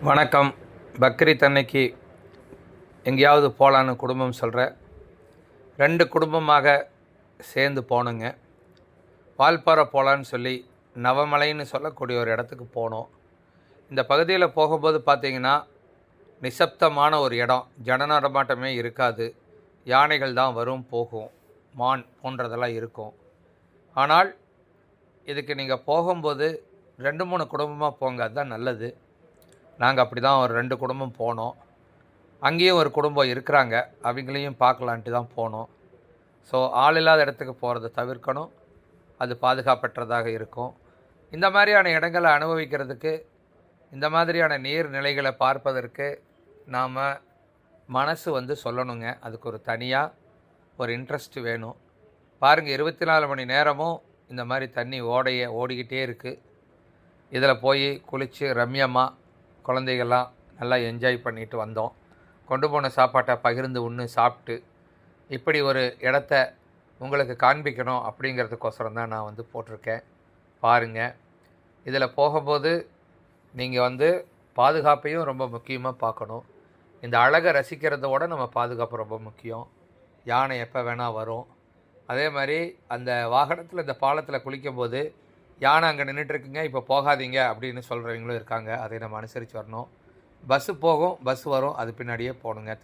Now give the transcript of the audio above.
வணக்கம். பக்ரீத் அன்னைக்கு எங்கேயாவது போகலான்னு குடும்பம் சொல்கிறேன். 2 குடும்பமாக சேர்ந்து போனோங்க. வால்பாறை போகலான்னு சொல்லி நவமலைன்னு சொல்லக்கூடிய ஒரு இடத்துக்கு போனோம். இந்த பகுதியில் போகும்போது பார்த்திங்கன்னா, நிசப்தமான ஒரு இடம். ஜன நடமாட்டமே இருக்காது. யானைகள் தான் வரும் போகும், மான் போன்றதெல்லாம் இருக்கும். ஆனால் இதுக்கு நீங்கள் போகும்போது 2, 3 குடும்பமாக போங்க, அதுதான் நல்லது. நாங்கள் அப்படி தான் ஒரு 2 குடும்பம் போனோம். அங்கேயும் ஒரு குடும்பம் இருக்கிறாங்க, அவங்களையும் பார்க்கலான்ட்டு தான் போனோம். ஸோ ஆள் இல்லாத இடத்துக்கு போகிறத தவிர்க்கணும். அது பாதுகாப்பற்றதாக இருக்கும். இந்த மாதிரியான இடங்களை அனுபவிக்கிறதுக்கு, இந்த மாதிரியான நீர்நிலைகளை பார்ப்பதற்கு நாம் மனசு சொல்லணுங்க. அதுக்கு ஒரு தனியாக ஒரு இன்ட்ரெஸ்ட் வேணும். பாருங்கள், 24 மணி நேரமும் இந்த மாதிரி தண்ணி ஓடிக்கிட்டே இருக்குது. இதில் போய் குளித்து ரம்யமாக குழந்தைகள்லாம் நல்லா என்ஜாய் பண்ணிட்டு வந்தோம். கொண்டு போன சாப்பாட்டை பகிர்ந்து உண்ணு சாப்பிட்டு, இப்படி ஒரு இடத்த உங்களுக்கு காண்பிக்கணும் அப்படிங்கிறதுக்கோசரம் தான் நான் போட்டிருக்கேன். பாருங்கள், இதில் போகும்போது நீங்கள் பாதுகாப்பையும் ரொம்ப முக்கியமாக பார்க்கணும். இந்த அழகை ரசிக்கிறதோட நம்ம பாதுகாப்பு ரொம்ப முக்கியம். யானை எப்போ வேணால் வரும். அதே மாதிரி அந்த வாகனத்தில் இந்த பாலத்தில் குளிக்கும்போது யானை அங்கே நின்றுட்டுருக்குங்க, இப்போ போகாதீங்க அப்படின்னு சொல்கிறவங்களும் இருக்காங்க. அதை நம்ம அனுசரித்து வரணும். பஸ்ஸு போகும், பஸ் வரும், அது பின்னாடியே போகணுங்க.